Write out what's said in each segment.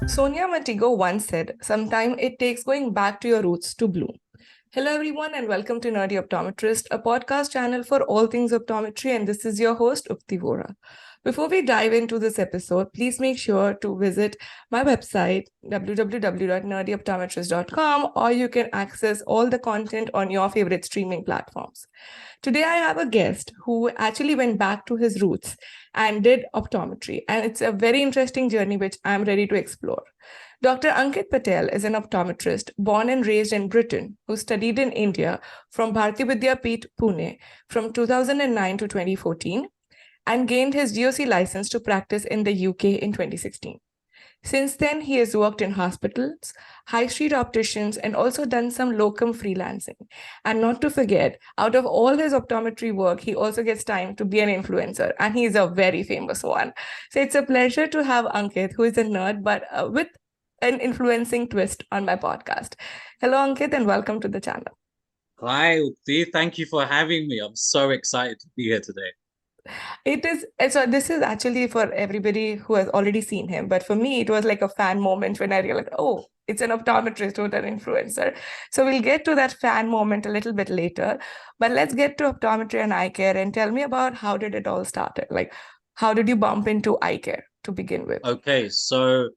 Sonia Matigo once said, "Sometime it takes going back to your roots to bloom." Hello, everyone, and welcome to Nerdy Optometrist, a podcast channel for all things optometry. And this is your host, Upti Vora. Before we dive into this episode, please make sure to visit my website, www.nerdyoptometrist.com, or you can access all the content on your favorite streaming platforms. Today, I have a guest who actually went back to his roots and did optometry. And it's a very interesting journey, which I'm ready to explore. Dr. Ankit Patel is an optometrist born and raised in Britain who studied in India from Bharati Vidyapeeth, Pune from 2009 to 2014 and gained his GOC license to practice in the UK in 2016. Since then, he has worked in hospitals, high street opticians, and also done some locum freelancing. And not to forget, out of all his optometry work, he also gets time to be an influencer, and he's a very famous one. So it's a pleasure to have Ankit, who is a nerd, but with an influencing twist on my podcast. Hello, Ankit, and welcome to the channel. Hi, Upti. Thank you for having me. I'm so excited to be here today. It is, so this is actually for everybody who has already seen him, but for me, it was like a fan moment when I realized, oh, it's an optometrist, not an influencer. So we'll get to that fan moment a little bit later, but let's get to optometry and eye care and tell me about how did it all started? Like, how did you bump into eye care to begin with? Okay, so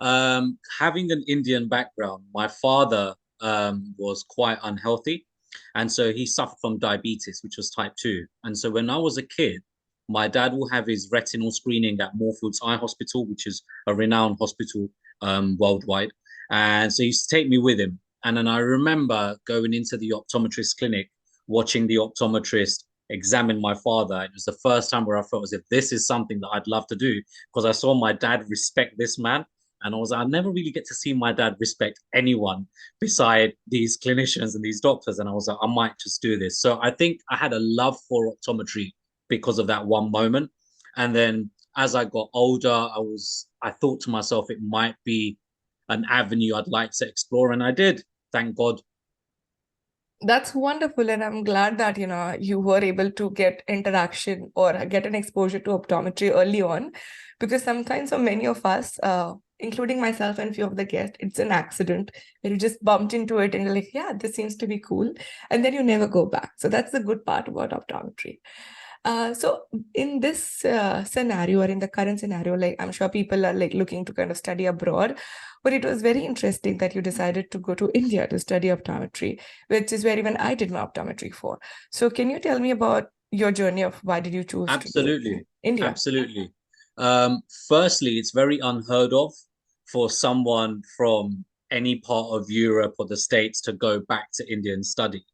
having an Indian background, my father was quite unhealthy, and so he suffered from diabetes, which was type 2. And so when I was a kid, my dad will have his retinal screening at Moorfields Eye Hospital, which is a renowned hospital worldwide. And so he used to take me with him. And then I remember going into the optometrist clinic, watching the optometrist examine my father. It was the first time where I felt as if this is something that I'd love to do because I saw my dad respect this man. And I never really get to see my dad respect anyone beside these clinicians and these doctors. And I was like, I might just do this. So I think I had a love for optometry because of that one moment. And then as I got older, I thought to myself, it might be an avenue I'd like to explore. And I did, thank God. That's wonderful. And I'm glad that, you were able to get interaction or get an exposure to optometry early on, because sometimes for many of us, including myself and few of the guests, it's an accident where you just bumped into it and you're like, yeah, this seems to be cool. And then you never go back. So that's the good part about optometry. So in this scenario or in the current scenario, like I'm sure people are like looking to kind of study abroad, but it was very interesting that you decided to go to India to study optometry, which is where even I did my optometry for. So can you tell me about your journey of why did you choose to do Absolutely. India? Absolutely. Firstly, it's very unheard of for someone from any part of Europe or the States to go back to India and study.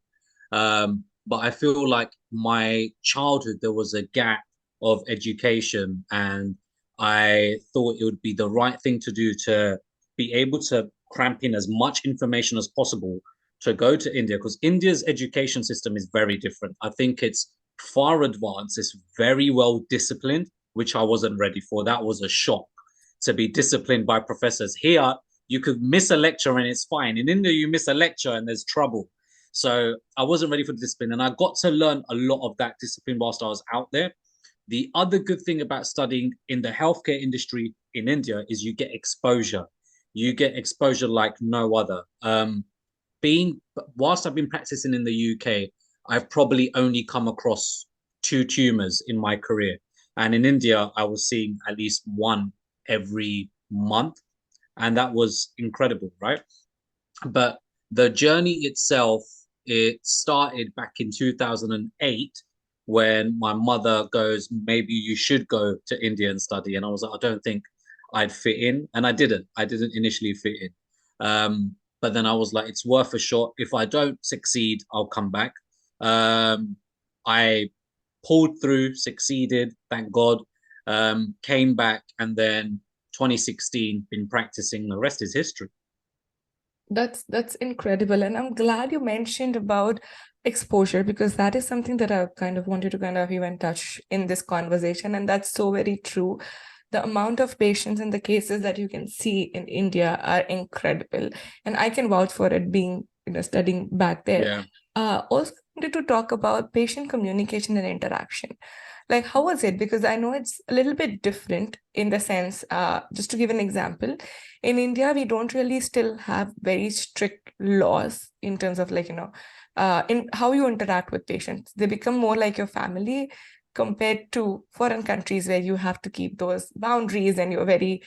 But I feel like my childhood, there was a gap of education, and I thought it would be the right thing to do to be able to cramp in as much information as possible to go to India, because India's education system is very different. I think it's far advanced, it's very well disciplined, which I wasn't ready for. That was a shock to be disciplined by professors. Here, you could miss a lecture and it's fine. In India, you miss a lecture and there's trouble. So I wasn't ready for the discipline, and I got to learn a lot of that discipline whilst I was out there. The other good thing about studying in the healthcare industry in India is you get exposure. You get exposure like no other. Being whilst I've been practicing in the UK, I've probably only come across two tumors in my career, and in India, I was seeing at least one every month, and that was incredible, right? But the journey itself, it started back in 2008 when my mother goes, maybe you should go to India and study. And I was like, I don't think I'd fit in. And I didn't. I didn't initially fit in. But then I was like, it's worth a shot. If I don't succeed, I'll come back. I pulled through, succeeded, thank God. Came back, and then 2016, been practicing. The rest is history. That's incredible. And I'm glad you mentioned about exposure, because that is something that I kind of wanted to kind of even touch in this conversation. And that's so very true. The amount of patients and the cases that you can see in India are incredible. And I can vouch for it being, studying back there. Yeah. Also wanted to talk about patient communication and interaction. Like, how was it? Because I know it's a little bit different in the sense, just to give an example, in India, we don't really still have very strict laws in terms of like, in how you interact with patients. They become more like your family compared to foreign countries where you have to keep those boundaries and you're very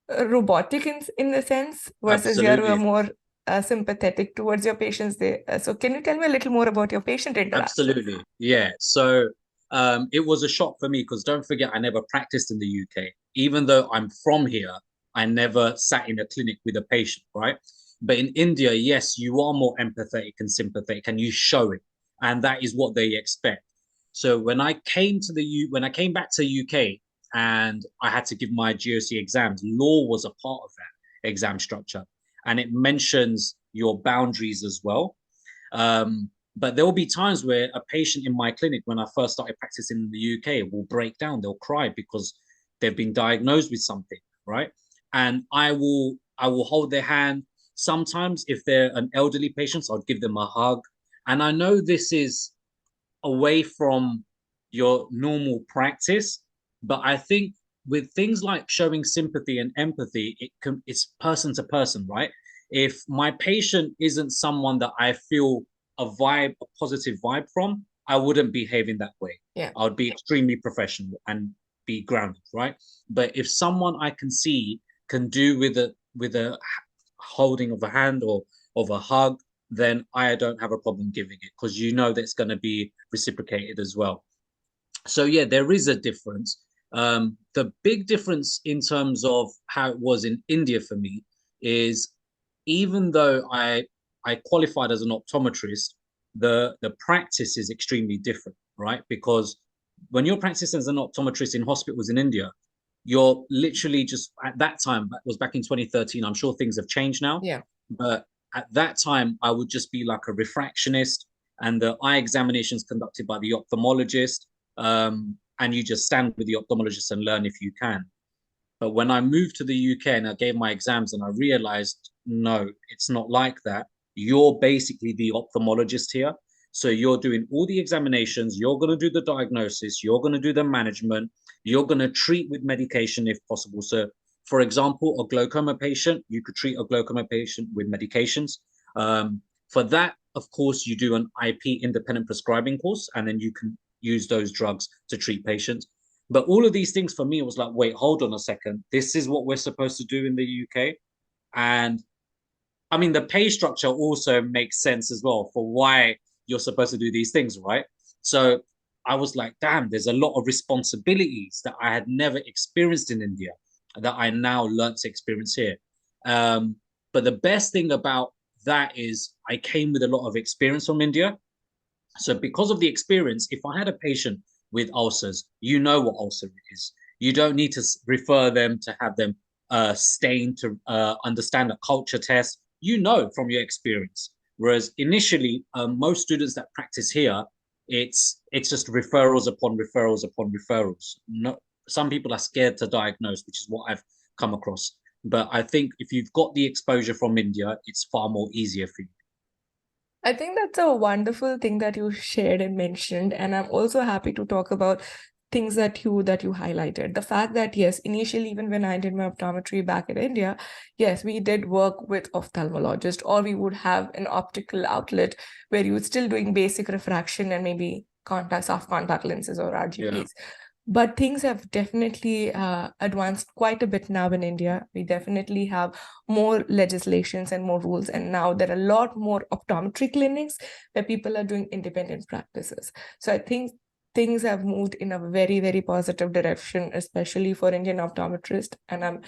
robotic in the sense versus you're Absolutely. more sympathetic towards your patients there. So can you tell me a little more about your patient interactions? Absolutely. Yeah. So it was a shock for me because don't forget, I never practiced in the UK. Even though I'm from here, I never sat in a clinic with a patient, right? But in India, yes, you are more empathetic and sympathetic and you show it. And that is what they expect. So when I came back to UK and I had to give my GOC exams, law was a part of that exam structure. And it mentions your boundaries as well. But there will be times where a patient in my clinic, when I first started practicing in the UK, will break down. They'll cry because they've been diagnosed with something, right? And I will hold their hand. Sometimes, if they're an elderly patient, I'll give them a hug. And I know this is away from your normal practice, but I think with things like showing sympathy and empathy, it's person to person, right? If my patient isn't someone that I feel a positive vibe from, I wouldn't behave in that way. Yeah. I would be extremely professional and be grounded, right? But if someone I can see can do with a holding of a hand or of a hug, then I don't have a problem giving it because you know that's going to be reciprocated as well. So yeah, there is a difference. The big difference in terms of how it was in India for me is even though I qualified as an optometrist, the practice is extremely different, right? Because when you're practicing as an optometrist in hospitals in India, you're literally just at that time, that was back in 2013. I'm sure things have changed now, Yeah. but at that time, I would just be like a refractionist, and the eye examinations conducted by the ophthalmologist. And you just stand with the ophthalmologist and learn if you can. But when I moved to the UK and I gave my exams and I realized, no, it's not like that. You're basically the ophthalmologist here. So you're doing all the examinations, you're going to do the diagnosis, you're going to do the management, you're going to treat with medication if possible. So, for example, a glaucoma patient, you could treat a glaucoma patient with medications. For that, of course, you do an IP independent prescribing course, and then you can use those drugs to treat patients. But all of these things for me was like, wait, hold on a second. This is what we're supposed to do in the UK. And I mean, the pay structure also makes sense as well for why you're supposed to do these things, right? So I was like, damn, there's a lot of responsibilities that I had never experienced in India that I now learned to experience here. But the best thing about that is I came with a lot of experience from India. So because of the experience, if I had a patient with ulcers, you know what ulcer is. You don't need to refer them to have them stained to understand a culture test. You know from your experience. Whereas initially, most students that practice here, it's just referrals upon referrals upon referrals. No, some people are scared to diagnose, which is what I've come across. But I think if you've got the exposure from India, it's far more easier for you. I think that's a wonderful thing that you shared and mentioned, and I'm also happy to talk about things that you highlighted. The fact that yes, initially even when I did my optometry back in India, yes, we did work with ophthalmologist, or we would have an optical outlet where you would still doing basic refraction and maybe soft contact lenses or Yeah, RGPs. But things have definitely advanced quite a bit now in India. We definitely have more legislations and more rules. And now there are a lot more optometry clinics where people are doing independent practices. So I think things have moved in a very, very positive direction, especially for Indian optometrists. And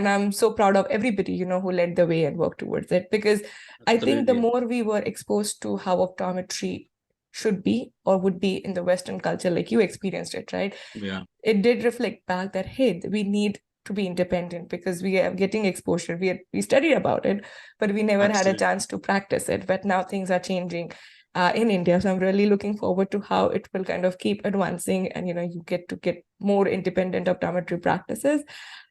I'm so proud of everybody, who led the way and worked towards it. Because I think the absolutely. more we were exposed to how optometry should be or would be in the Western culture, like you experienced it, right? Yeah, It did reflect back that, hey, we need to be independent because we are getting exposure. We studied about it, but we never had a absolutely. chance to practice it. But now things are changing in India. So I'm really looking forward to how it will kind of keep advancing and, you get to get more independent optometry practices.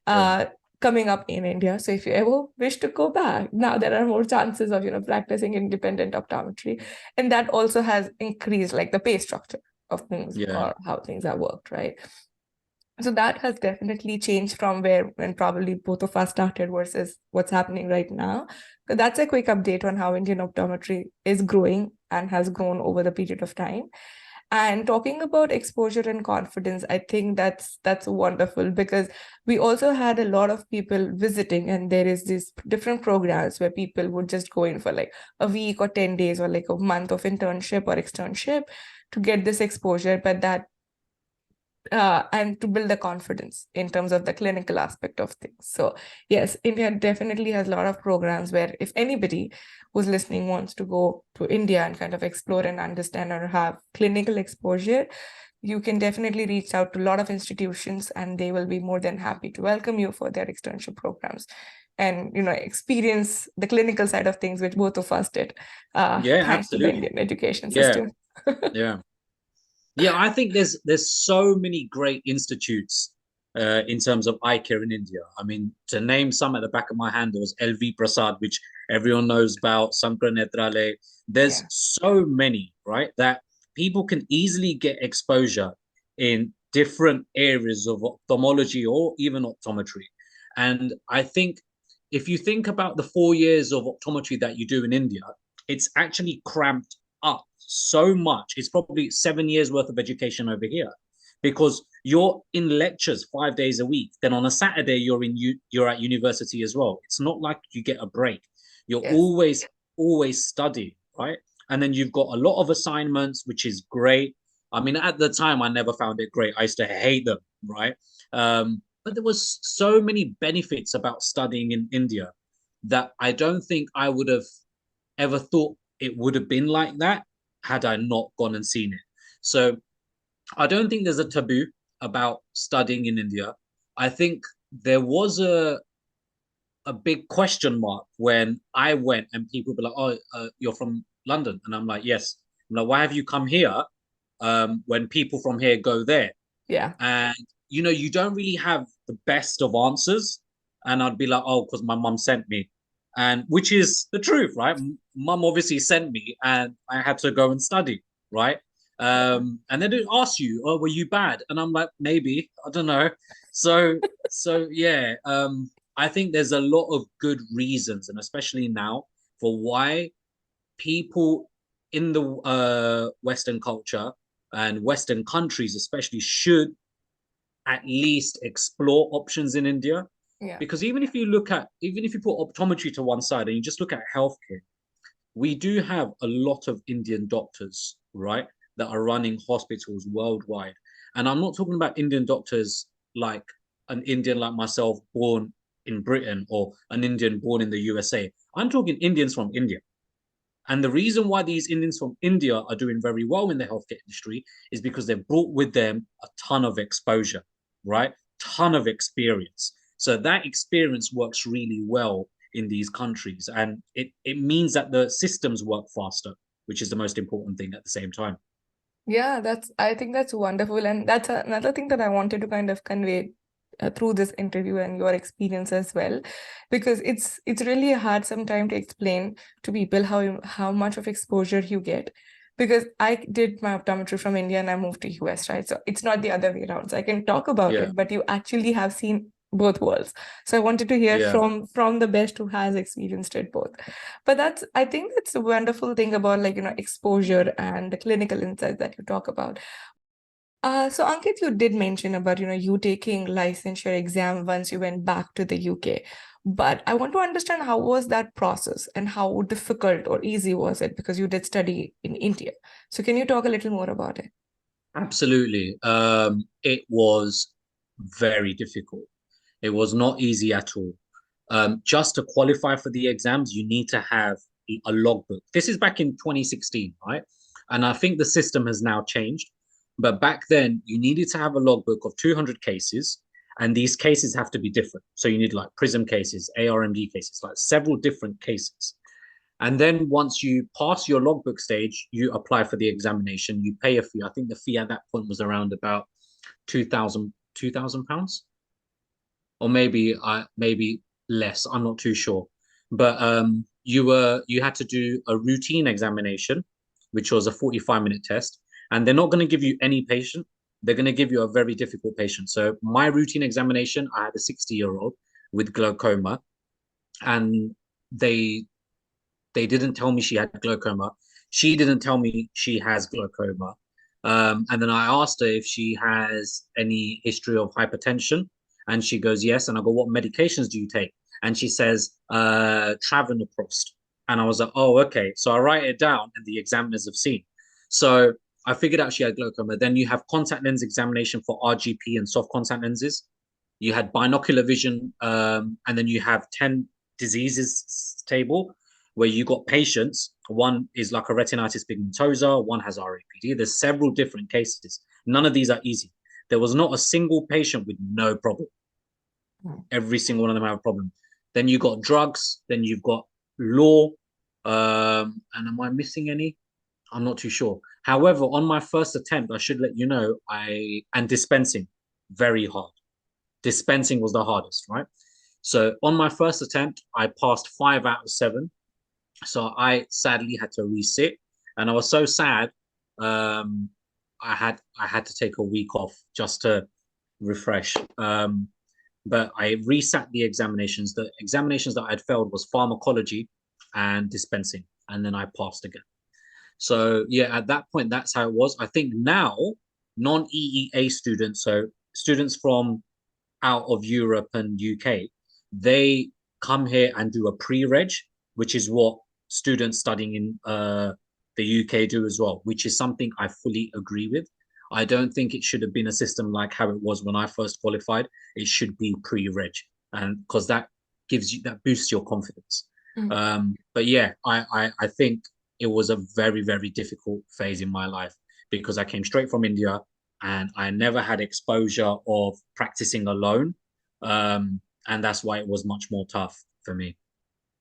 Yeah. Coming up in India. So if you ever wish to go back, now there are more chances of, practicing independent optometry. And that also has increased like the pay structure. of things Yeah. or how things are worked, right? So that has definitely changed from where when probably both of us started versus what's happening right now. So that's a quick update on how Indian optometry is growing and has grown over the period of time. And talking about exposure and confidence, I think that's wonderful, because we also had a lot of people visiting, and there is these different programs where people would just go in for like a week or 10 days or like a month of internship or externship to get this exposure, but that and to build the confidence in terms of the clinical aspect of things. So yes, India definitely has a lot of programs where if anybody who's listening wants to go to India and kind of explore and understand or have clinical exposure, you can definitely reach out to a lot of institutions and they will be more than happy to welcome you for their externship programs and experience the clinical side of things, which both of us did, Yeah, thanks to the absolutely. Indian education Yeah. system. Yeah. Yeah, I think there's so many great institutes in terms of eye care in India. I mean, to name some at the back of my hand, there was LV Prasad, which everyone knows about, Sankara Netralaya. There's Yeah. so many, right, that people can easily get exposure in different areas of ophthalmology or even optometry. And I think if you think about the 4 years of optometry that you do in India, it's actually cramped up so much. It's probably 7 years worth of education over here, because you're in lectures 5 days a week. Then on a Saturday, you're at university as well. It's not like you get a break. You're Yes. always studying, right? And then you've got a lot of assignments, which is great. I mean, at the time, I never found it great. I used to hate them, right? But there was so many benefits about studying in India that I don't think I would have ever thought it would have been like that had I not gone and seen it. So I don't think there's a taboo about studying in India. I think there was a big question mark when I went and people were like, "Oh, you're from London," and I'm like, "Yes." I'm like, "Why have you come here?" When people from here go there, Yeah. and you don't really have the best of answers. And I'd be like, oh, because my mum sent me, and which is the truth, right? Mum obviously sent me and I had to go and study, right? And then it asks you, oh, were you bad? And I'm like, maybe, I don't know. So yeah, I think there's a lot of good reasons, and especially now, for why people in the Western culture and Western countries especially should at least explore options in India. Yeah. Because even if you put optometry to one side and you just look at healthcare, we do have a lot of Indian doctors, right, that are running hospitals worldwide. And I'm not talking about Indian doctors like an Indian like myself born in Britain or an Indian born in the USA. I'm talking Indians from India. And the reason why these Indians from India are doing very well in the healthcare industry is because they've brought with them a ton of exposure, right? Ton of experience. So that experience works really well in these countries. And it means that the systems work faster, which is the most important thing at the same time. Yeah, I think that's wonderful. And that's another thing that I wanted to kind of convey through this interview and your experience as well, because it's really hard sometimes to explain to people how much of exposure you get. Because I did my optometry from India and I moved to US, right? So it's not the other way around. So I can talk about Yeah. it, but you actually have seen both worlds. So I wanted to hear Yeah. from the best who has experienced it both. But I think that's a wonderful thing about exposure and the clinical insights that you talk about. So Ankit, you did mention about, you taking licensure exam once you went back to the UK. But I want to understand, how was that process and how difficult or easy was it? Because you did study in India. So can you talk a little more about it? Absolutely. It was very difficult. It was not easy at all. Just to qualify for the exams, you need to have a logbook. This is back in 2016, right? And I think the system has now changed. But back then, you needed to have a logbook of 200 cases, and these cases have to be different. So you need like PRISM cases, ARMD cases, like several different cases. And then once you pass your logbook stage, you apply for the examination, you pay a fee. I think the fee at that point was around about 2,000 pounds, or maybe less. I'm not too sure. But you had to do a routine examination, which was a 45-minute test. and they're not going to give you any patient. They're going to give you a very difficult patient. So my routine examination, I had a 60-year-old with glaucoma, and they they didn't tell me she had glaucoma. She didn't tell me she has glaucoma. And then I asked her if she has any history of hypertension. And she goes, yes. And I go, what medications do you take? And she says, Travonoprost. And I was like, oh, okay. So I write it down and the examiners have seen. So I figured out she had glaucoma. Then you have contact lens examination for RGP and soft contact lenses. You had binocular vision, and then you have 10 diseases table where you got patients. One is like a retinitis pigmentosa, one has RAPD. There's several different cases. None of these are easy. There was not a single patient with no problem. Every single one of them have a problem. Then you got drugs, then you've got law. And am I missing any? I'm not too sure. However, on my first attempt, I should let you know, and dispensing, very hard. Dispensing was the hardest, right? So on my first attempt, I passed 5 out of 7. So I sadly had to resit, and I was so sad. I had to take a week off just to refresh. But I resat the examinations. The examinations that I'd failed was pharmacology and dispensing, and then I passed again. So yeah, at that point, that's how it was. I think now non-EEA students, so students from out of Europe and UK, they come here and do a pre-reg, which is what students studying in the UK do as well, which is something I fully agree with. I don't think it should have been a system like how it was when I first qualified. It should be pre-reg, and because that boosts your confidence. But yeah, I think it was a very, very difficult phase in my life because I came straight from India and I never had exposure of practicing alone. And that's why it was much more tough for me.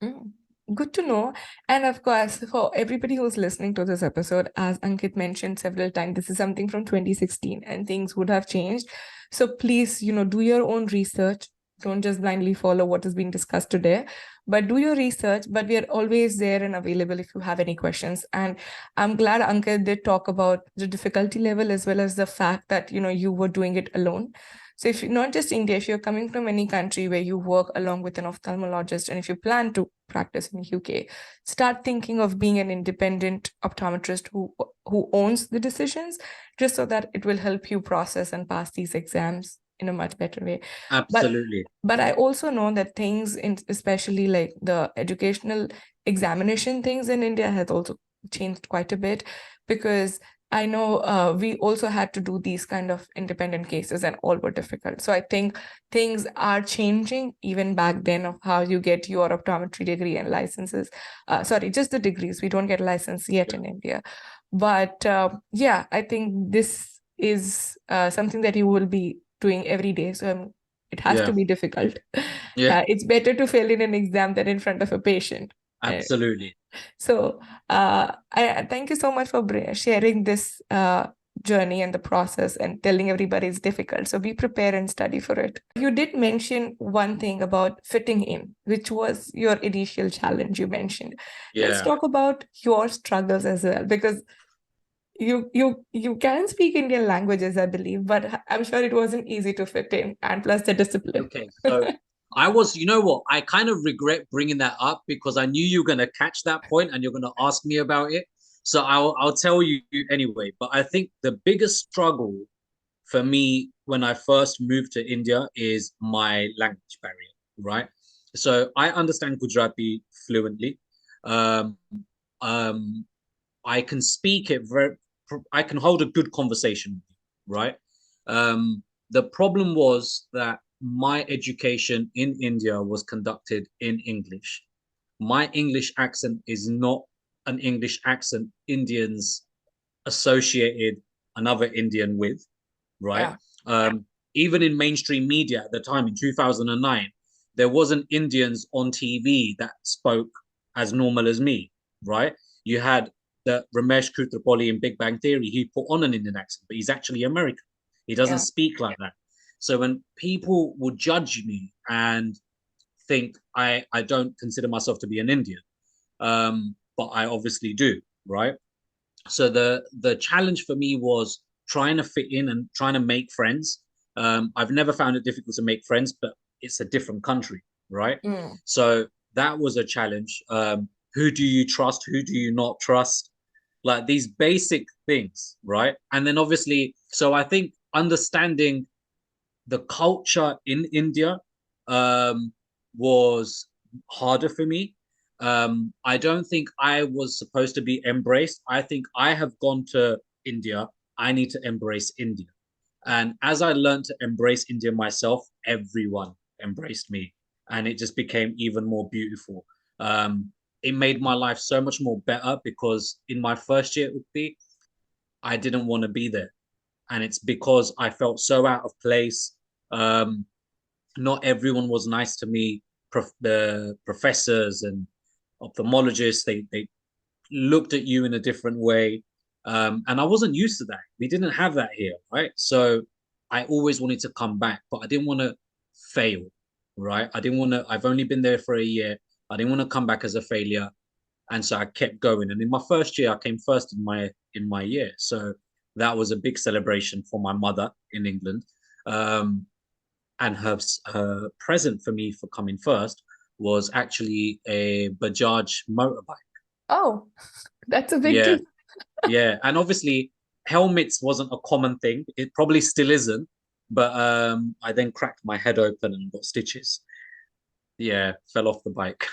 Mm. Good to know. And of course, for everybody who's listening to this episode, as Ankit mentioned several times, this is something from 2016 and things would have changed. So please, do your own research. Don't just blindly follow what is being discussed today, but do your research. But we are always there and available if you have any questions. And I'm glad Ankit did talk about the difficulty level as well as the fact that, you were doing it alone. So if you're not just India, if you're coming from any country where you work along with an ophthalmologist, and if you plan to practice in the UK, start thinking of being an independent optometrist who owns the decisions, just so that it will help you process and pass these exams in a much better way. Absolutely. But I also know that things, especially like the educational examination things in India, has also changed quite a bit, because I know we also had to do these kind of independent cases and all were difficult. So I think things are changing even back then of how you get your optometry degree and licenses. Sorry, just the degrees. We don't get a license yet in India. But yeah, I think this is something that you will be doing every day. So it has to be difficult. Yeah, It's better to fail in an exam than in front of a patient. absolutely. So I thank you so much for sharing this journey and the process and telling everybody it's difficult. So be prepared and study for it. You did mention one thing about fitting in, which was your initial challenge you mentioned. Let's Yeah. talk about your struggles as well, because you can speak Indian languages, I believe, but I'm sure it wasn't easy to fit in, and plus the discipline. Okay. So I was, you know what? I kind of regret bringing that up because I knew you were going to catch that point and you're going to ask me about it. So I'll tell you anyway. But I think the biggest struggle for me when I first moved to India is my language barrier, right? So I understand Gujarati fluently. Um, um, I can speak it I can hold a good conversation, right? The problem was that my education in India was conducted in English. My English accent is not an English accent Indians associated another Indian with, right? Yeah. Even in mainstream media at the time in 2009, there wasn't Indians on TV that spoke as normal as me, right? You had the Ramesh Kutrapalli in Big Bang Theory. He put on an Indian accent, but he's actually American. He doesn't speak like that. So when people will judge me and think I don't consider myself to be an Indian, but I obviously do, right? So the challenge for me was trying to fit in and trying to make friends. I've never found it difficult to make friends, but it's a different country, right? Mm. So that was a challenge. Who do you trust? Who do you not trust? Like these basic things, right? And then obviously, so I think understanding the culture in India um, was harder for me. I don't think I was supposed to be embraced. I think I have gone to India. I need to embrace India. And as I learned to embrace India myself, everyone embraced me. And it just became even more beautiful. It made my life so much more better because in my first year at UPI, I didn't want to be there. And it's because I felt so out of place. Um, Not everyone was nice to me. The professors and ophthalmologists, they looked at you in a different way. And I wasn't used to that. We didn't have that here, right? So I always wanted to come back, but I didn't want to fail, right? I didn't want to, I've only been there for a year. I didn't want to come back as a failure. And so I kept going. And in my first year, I came first in my year. So that was a big celebration for my mother in England. Um, and her present for me for coming first was actually a Bajaj motorbike. Oh, that's a big Yeah, deal. yeah, and obviously helmets wasn't a common thing. It probably still isn't, but I then cracked my head open and got stitches. Yeah, fell off the bike.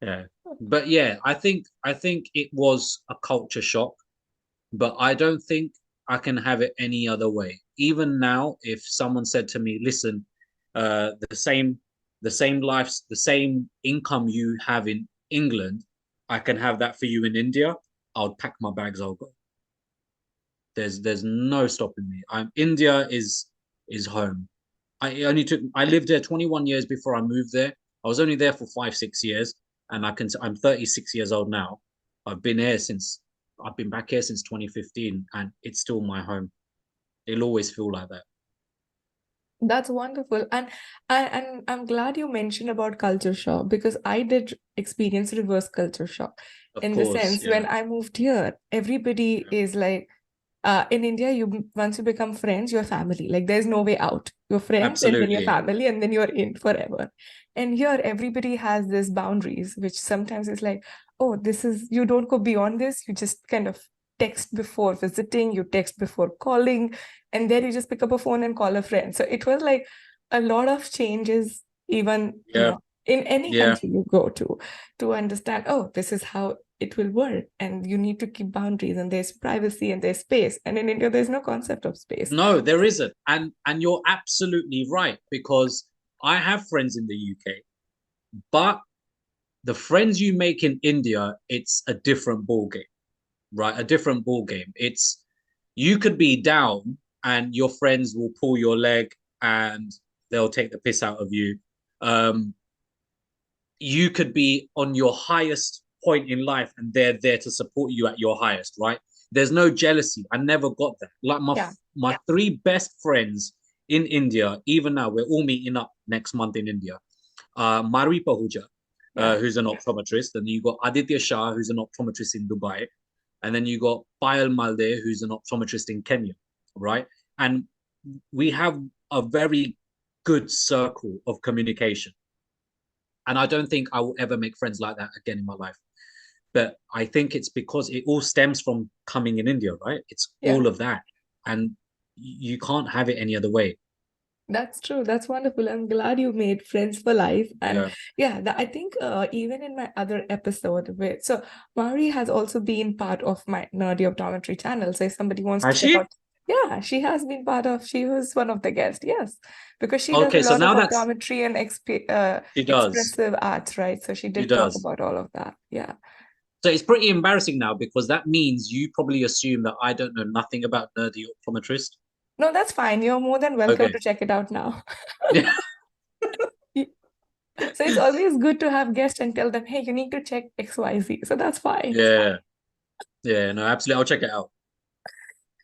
Yeah, but yeah, I think it was a culture shock, but I don't think I can have it any other way. Even now, if someone said to me, "Listen, the same life, the same income you have in England, I can have that for you in India," I'll pack my bags. I'll go. There's no stopping me. India is home. I lived there 21 years before I moved there. I was only there for 5 6 years, and I'm 36 years old now. I've been here since I've been back here since 2015, and it's still my home. It'll always feel like that. That's wonderful. And I'm glad you mentioned about culture shock because I did experience reverse culture shock Of in the course, sense when yeah, I moved here, everybody yeah, is like, in India, once you become friends, you're family. Like there's no way out. You're friends and then you're absolutely. family and then you're in forever. And here, everybody has these boundaries, which sometimes is like, oh, this is, you don't go beyond this. You just kind of text before visiting, you text before calling, and then you just pick up a phone and call a friend. So it was like a lot of changes, even, Yeah, in any yeah. country you go to understand, oh, this is how it will work. And you need to keep boundaries, and there's privacy and there's space. And in India, there's no concept of space. No, there isn't, and you're absolutely right because I have friends in the UK, but the friends you make in India, it's a different ball game, right? A different ball game. It's you could be down and your friends will pull your leg and they'll take the piss out of you. Um, you could be on your highest point in life and they're there to support you at your highest, right? There's no jealousy. I never got that. Like Yeah. my three best friends in India, even now, we're all meeting up next month in India. Mari Pahuja, Yeah. who's an optometrist, and you got Aditya Shah, who's an optometrist in Dubai, and then you got Payal Malde, who's an optometrist in Kenya, right? And we have a very good circle of communication. And I don't think I will ever make friends like that again in my life. But I think it's because it all stems from coming in India, right? It's Yeah. all of that. And you can't have it any other way. That's true. That's wonderful. I'm glad you made friends for life. And Yeah. yeah, I think even in my other episode with so Mari has also been part of my nerdy optometry channel. So if somebody wants to Has check she? out, yeah, she has been part of. She was one of the guests. Yes, because she does a Okay, so lot of now that's optometry and she does. expressive arts, right? So she She did talk does. about all of that. Yeah. So it's pretty embarrassing now because that means you probably assume that I don't know nothing about nerdy optometrist. No, that's fine. You're more than welcome Okay. to check it out now. Yeah. So it's always good to have guests and tell them, hey, you need to check XYZ. So that's fine. Yeah. Yeah. No, absolutely. I'll check it out.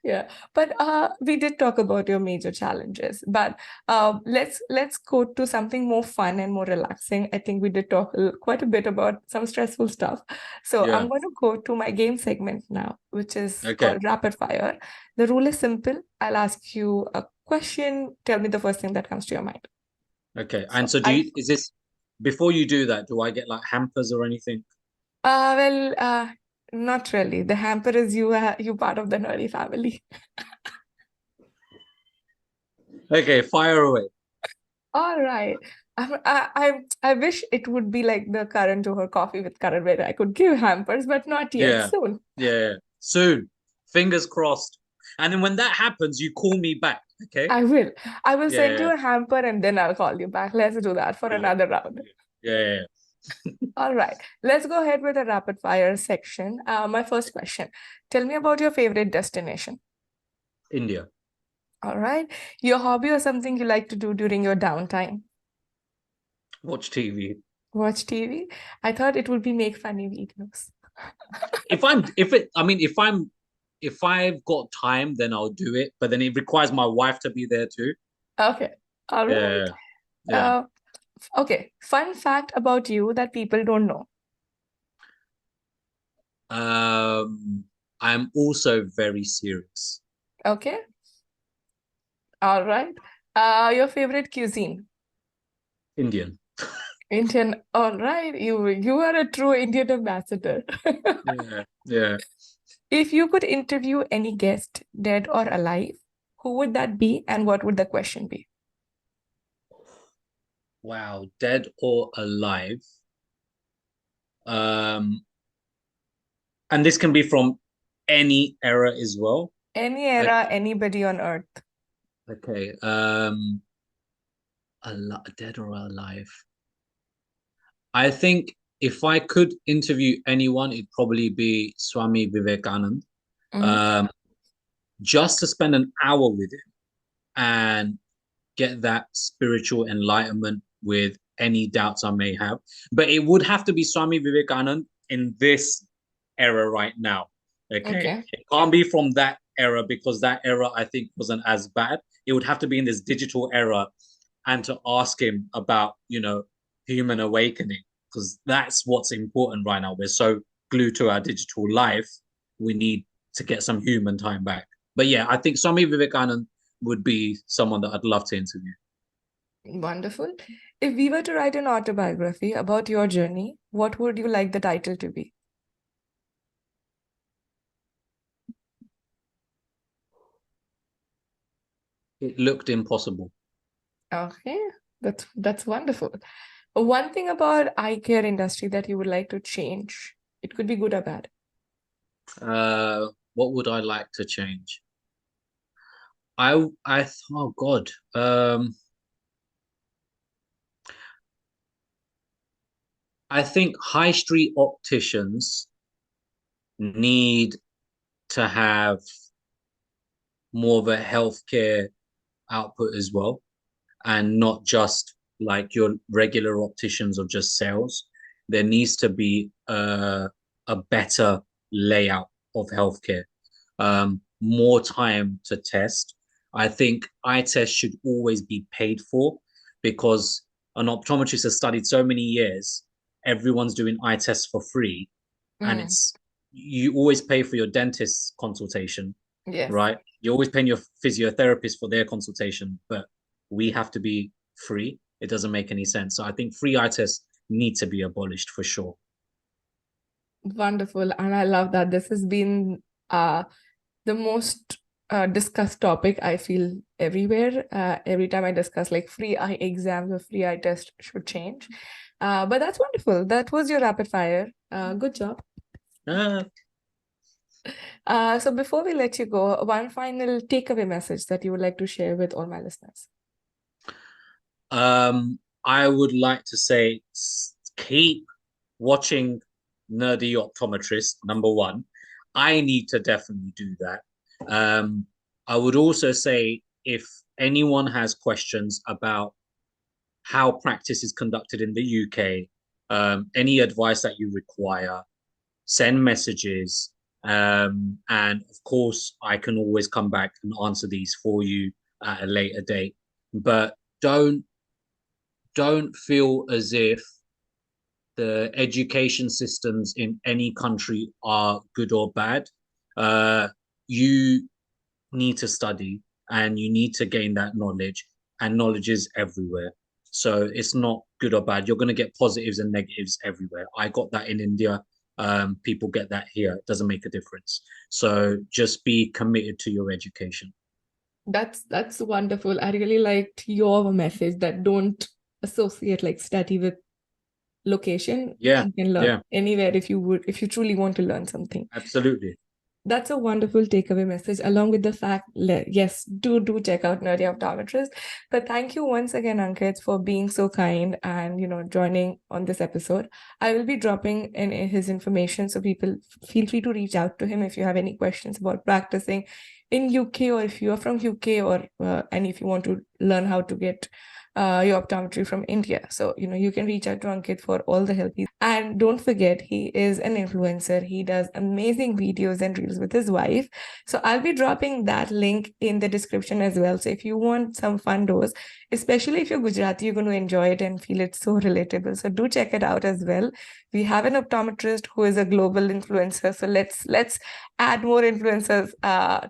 Yeah, but we did talk about your major challenges, but let's go to something more fun and more relaxing. I think we did talk quite a bit about some stressful stuff. So I'm Yeah. going to go to my game segment now, which is Okay. called Rapid Fire. The rule is simple. I'll ask you a question. Tell me the first thing that comes to your mind. Okay. And So so I is this before you do that, do I get like hampers or anything? well not really. The hamper is you part of the nerdy family. Okay, fire away. All right. I wish it would be like the Karan Johar coffee with Karan where I could give hampers, but not yet. Yeah. Soon. Yeah. Soon. Fingers crossed. And then when that happens, you call me back. Okay. I will. I will send you Yeah. a hamper and then I'll call you back. Let's do that for Brilliant. another round. Yeah. Yeah. All right. Let's go ahead with the rapid fire section. My first question. Tell me about your favorite destination. India. All right. Your hobby or something you like to do during your downtime. Watch TV. Watch TV. I thought it would be make funny videos. If I've got time, then I'll do it. But then it requires my wife to be there too. Okay. All right. Yeah. Yeah. Uh, okay. Fun fact about you that people don't know. I'm also very serious. Okay. All right. Your favorite cuisine? Indian. Indian. All right. You are a true Indian ambassador. Yeah. Yeah. If you could interview any guest, dead or alive, who would that be and what would the question be? Wow. Dead or alive. Um, and this can be from any era as well. Any Okay. era, anybody on earth. Okay. Dead or alive. I think if I could interview anyone, it'd probably be Swami Vivekanand. Mhm. Um, just to spend an hour with him and get that spiritual enlightenment with any doubts I may have. But it would have to be Swami Vivekanand in this era right now. Okay. Okay. It can't be from that era because that era I think wasn't as bad. It would have to be in this digital era and to ask him about, human awakening, because that's what's important right now. We're so glued to our digital life. We need to get some human time back. But yeah, I think Swami Vivekanand would be someone that I'd love to interview. Wonderful. If we were to write an autobiography about your journey, what would you like the title to be? It looked impossible. Okay, that's wonderful. One thing about eye care industry that you would like to change, it could be good or bad. What would I like to change? Oh God. I think high street opticians need to have more of a healthcare output as well, and not just like your regular opticians of just sales. There needs to be a better layout of healthcare, more time to test. I think eye tests should always be paid for because an optometrist has studied so many years. Everyone's doing eye tests for free, and Mm, it's you always pay for your dentist's consultation, yes, right? You're always paying your physiotherapist for their consultation, but we have to be free. It doesn't make any sense. So I think free eye tests need to be abolished for sure. wonderful. And I love that this has been the most discussed topic I feel everywhere. Every time I discuss like free eye exams or free eye test should change. But that's wonderful. That was your rapid fire. Good job. Uh, So before we let you go, one final takeaway message that you would like to share with all my listeners. I would like to say keep watching Nerdy Optometrist, number one. I need to definitely do that. I would also say if anyone has questions about how practice is conducted in the UK, any advice that you require, send messages. And of course, I can always come back and answer these for you at a later date. But don't feel as if the education systems in any country are good or bad. You need to study and you need to gain that knowledge, and knowledge is everywhere. So it's not good or bad. You're going to get positives and negatives everywhere. I got that in India. People get that here. It doesn't make a difference. So just be committed to your education. That's wonderful. I really liked your message that don't associate like study with location. Yeah, You can learn yeah, anywhere if you truly want to learn something. absolutely. That's a wonderful takeaway message, along with the fact, yes, do check out Nerdy Optometrist. But thank you once again, Ankit, for being so kind and joining on this episode. I will be dropping in his information, so people feel free to reach out to him if you have any questions about practicing in UK, or if you are from UK, or and if you want to learn how to get your optometry from India. So, you can reach out to Ankit for all the help. And don't forget, he is an influencer. He does amazing videos and reels with his wife. So I'll be dropping that link in the description as well. So if you want some fun dose, especially if you're Gujarati, you're going to enjoy it and feel it so relatable. So do check it out as well. We have an optometrist who is a global influencer. So let's add more influencers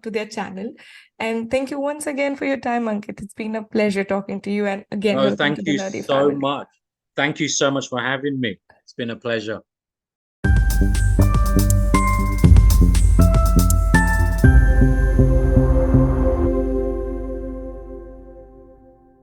to their channel. And thank you once again for your time, Ankit. It's been a pleasure talking to you. And again, Oh, welcome to thank the you Nerdy so family. much. Thank you so much for having me. It's been a pleasure.